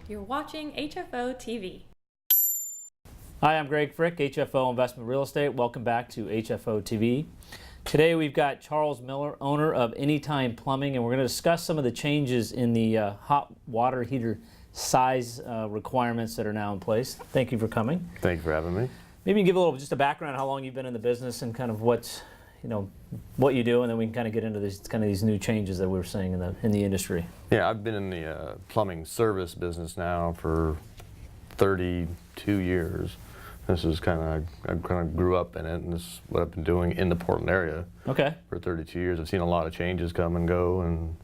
You're watching HFO-TV. Hi, I'm Greg Frick, HFO Investment Real Estate. Welcome back to HFO-TV. Today we've got Charles Miller, owner of Anytime Plumbing, and we're going to discuss some of the changes in the hot water heater size requirements that are now in place. Thank you for coming. Thank you for having me. Maybe you can give a little, just a background on how long you've been in the business and kind of what you do, and then we can kind of get into these new changes that we're seeing in the industry. Yeah, I've been in the plumbing service business now for 32 years. This is I grew up in it, and this is what I've been doing in the Portland area. Okay. For 32 years. I've seen a lot of changes come and go, and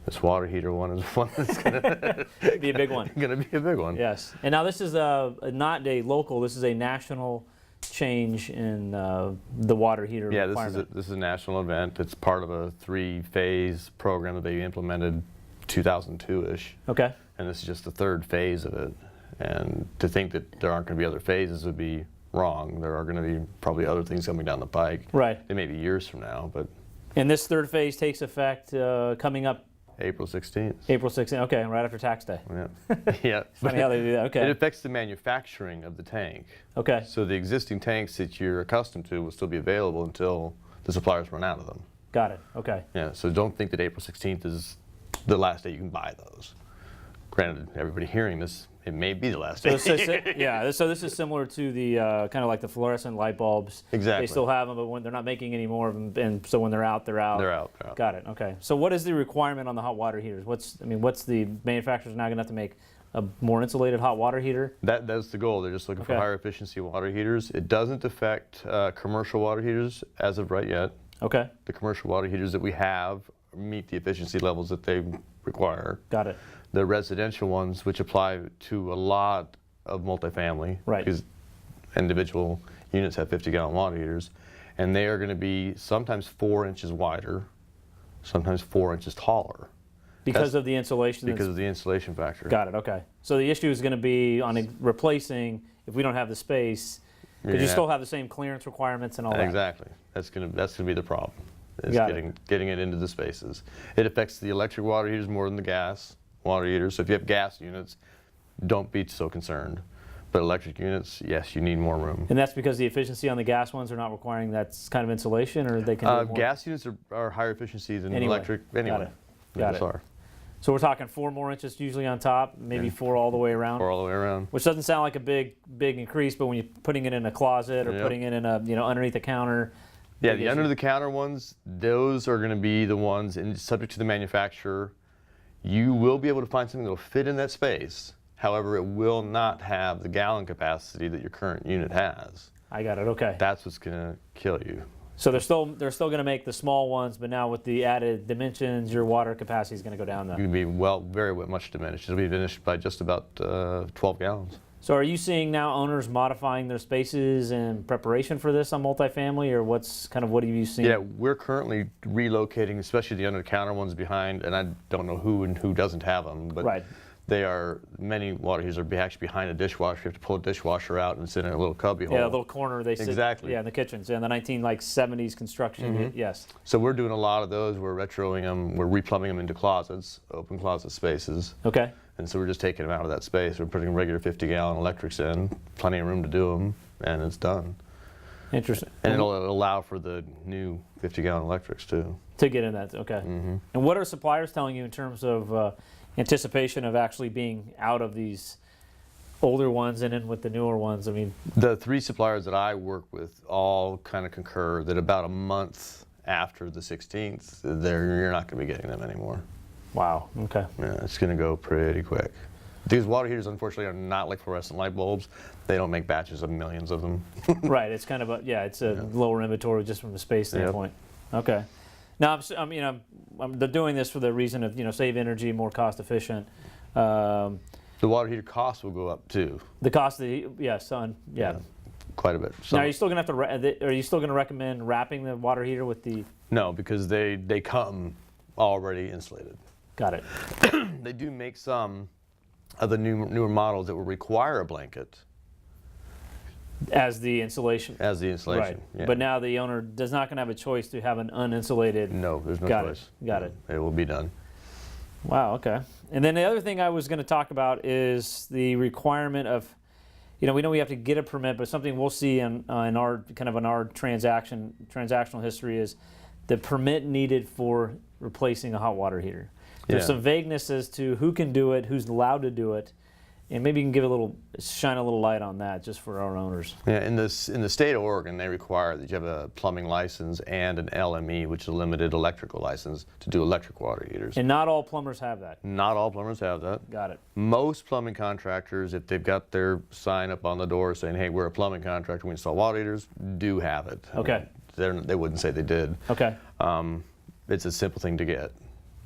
this water heater one is one that's going to be a big one. Going to be a big one. Yes. And now this is not a local. This is a national change in the water heater requirement. Yeah, this is a national event. It's part of a 3-phase program that they implemented 2002-ish. Okay. And this is just the third phase of it. And to think that there aren't going to be other phases would be wrong. There are going to be probably other things coming down the pike. Right. They may be years from now, but. And this third phase takes effect coming up April 16th. April 16th. Okay, right after tax day. Yeah. Yeah. Funny how they do that. Okay. It affects the manufacturing of the tank. Okay. So the existing tanks that you're accustomed to will still be available until the suppliers run out of them. Got it. Okay. Yeah. So don't think that April 16th is the last day you can buy those. Granted, everybody hearing this, it may be the last day. So this is similar to the kind of like the fluorescent light bulbs. Exactly. They still have them, but when they're not making any more of them, and so when they're out, they're out. They're out. Got it. Okay. So what is the requirement on the hot water heaters? What's the manufacturer's now going to have to make a more insulated hot water heater? That's the goal. They're just looking for higher efficiency water heaters. It doesn't affect commercial water heaters as of right yet. Okay. The commercial water heaters that we have meet the efficiency levels that they require. Got it. The residential ones, which apply to a lot of multifamily, right? Because individual units have 50-gallon water heaters, and they are going to be sometimes 4 inches wider, sometimes 4 inches taller. Because of the insulation? Because of the insulation factor. Got it, okay. So the issue is going to be on replacing, if we don't have the space, because you still have the same clearance requirements and all that. Exactly. That's going to be the problem, is getting it into the spaces. It affects the electric water heaters more than the gas water heaters. So if you have gas units, don't be so concerned. But electric units, yes, you need more room. And that's because the efficiency on the gas ones are not requiring that kind of insulation, or they can do more? Gas units are higher efficiency than electric anyway. Got it. So we're talking 4 more inches usually on top, maybe 4 all the way around? 4 all the way around. Which doesn't sound like a big increase, but when you're putting it in a closet or putting it in a, underneath the counter. Yeah, the under the counter ones, those are going to be the ones, and subject to the manufacturer, you will be able to find something that will fit in that space. However, it will not have the gallon capacity that your current unit has. I got it. Okay. That's what's going to kill you. So they're still going to make the small ones, but now with the added dimensions, your water capacity is going to go down. It's going to be very much diminished. It'll be diminished by just about 12 gallons. So are you seeing now owners modifying their spaces in preparation for this on multifamily, or what have you seen? Yeah, we're currently relocating, especially the under-the-counter ones behind, and I don't know who and who doesn't have them, but many water heaters are actually behind a dishwasher. You have to pull a dishwasher out and sit in a little cubby hole. Yeah, a little corner they sit. Exactly. Yeah, in the kitchens. Yeah, in the 1970s construction. Yes. So we're doing a lot of those. We're retroing them. We're replumbing them into closets, open closet spaces. Okay. And so we're just taking them out of that space. We're putting regular 50-gallon electrics in, plenty of room to do them, and it's done. Interesting. And it'll allow for the new 50-gallon electrics too. To get in that, okay. And what are suppliers telling you in terms of anticipation of actually being out of these older ones and in with the newer ones? I mean, the 3 suppliers that I work with all kind of concur that about a month after the 16th, you're not going to be getting them anymore. Wow, okay. Yeah, it's going to go pretty quick. These water heaters, unfortunately, are not like fluorescent light bulbs. They don't make batches of millions of them. Right, it's kind of it's a lower inventory just from the space standpoint. Okay. Now, they're doing this for the reason of, save energy, more cost efficient. The water heater cost will go up too. The cost of quite a bit. Now, are you still going to recommend wrapping the water heater with the? No, because they come already insulated. Got it. They do make some of the newer models that will require a blanket. As the insulation? As the insulation, right. Yeah. But now the owner is not going to have a choice to have an uninsulated? No, there's no choice. Got it. It will be done. Wow, okay. And then the other thing I was going to talk about is the requirement of, we know we have to get a permit, but something we'll see in our transactional history is the permit needed for replacing a hot water heater. There's some vagueness as to who can do it, who's allowed to do it, and maybe you can shine a little light on that just for our owners. Yeah, in the state of Oregon, they require that you have a plumbing license and an LME, which is a limited electrical license, to do electric water heaters. And not all plumbers have that. Not all plumbers have that. Got it. Most plumbing contractors, if they've got their sign up on the door saying, hey, we're a plumbing contractor, we install water heaters, do have it. Okay. They wouldn't say they did. Okay. It's a simple thing to get.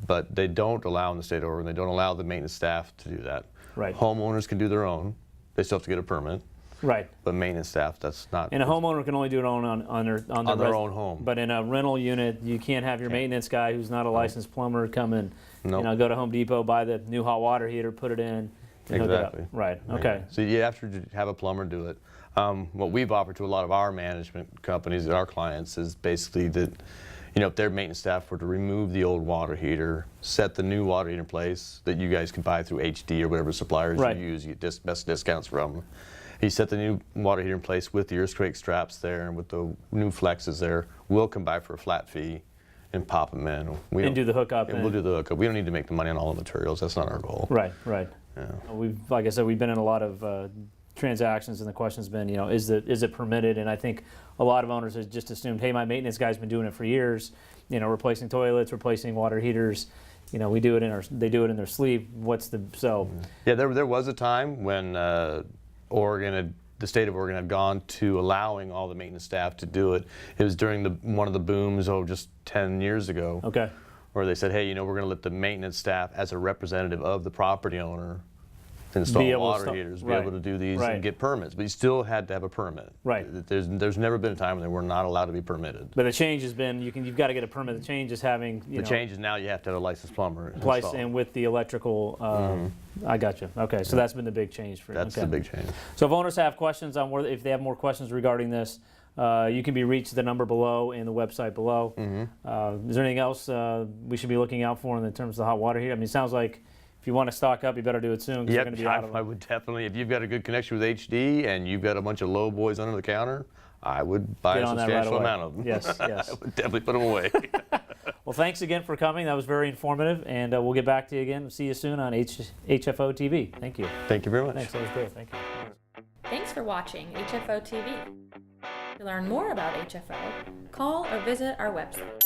But they don't allow in the state of Oregon, they don't allow the maintenance staff to do that. Right. Homeowners can do their own. They still have to get a permit. Right. But maintenance staff, that's not. And a homeowner can only do it on their own home. But in a rental unit, you can't have your maintenance guy who's not a licensed plumber come in. Nope. Go to Home Depot, buy the new hot water heater, put it in, and hook it up. Exactly. Right. Okay. So you have to have a plumber do it. What we've offered to a lot of our management companies, our clients, is basically that, if their maintenance staff were to remove the old water heater, set the new water heater in place that you guys can buy through HD or whatever suppliers Right. you use, you get best discounts from. He set the new water heater in place with the earthquake straps there and with the new flexes there. We'll come by for a flat fee and pop them in. And do the hookup. And we'll do the hookup. We don't need to make the money on all the materials. That's not our goal. Right. Right. Yeah. Like I said, we've been in a lot of transactions, and the question's been, is it permitted? And I think a lot of owners have just assumed, hey, my maintenance guy's been doing it for years, replacing toilets, replacing water heaters. They do it in their sleep. Yeah, there was a time when the state of Oregon had gone to allowing all the maintenance staff to do it. It was during one of the booms, just 10 years ago. Okay. Where they said, hey, we're going to let the maintenance staff, as a representative of the property owner, install water heaters, be able to do these and get permits. But you still had to have a permit. Right. There's never been a time when they were not allowed to be permitted. But the change has been, you've got to get a permit. The change is having, the change is now you have to have a licensed plumber. And with the electrical, I got you. Okay, so that's been the big change for you. That's the big change. So if owners have questions if they have more questions regarding this, you can be reached at the number below and the website below. Is there anything else we should be looking out for in terms of the hot water heater? I mean, it sounds like if you want to stock up, you better do it soon. Yep, going to be out of them. I would definitely, if you've got a good connection with HD and you've got a bunch of low boys under the counter, I would buy a substantial amount of them. Yes, yes. I would definitely put them away. Well, thanks again for coming. That was very informative, and we'll get back to you again. See you soon on HFO-TV. Thank you. Thank you very much. Thanks, that was great. Thank you. Thanks for watching HFO TV. To learn more about HFO, call or visit our website.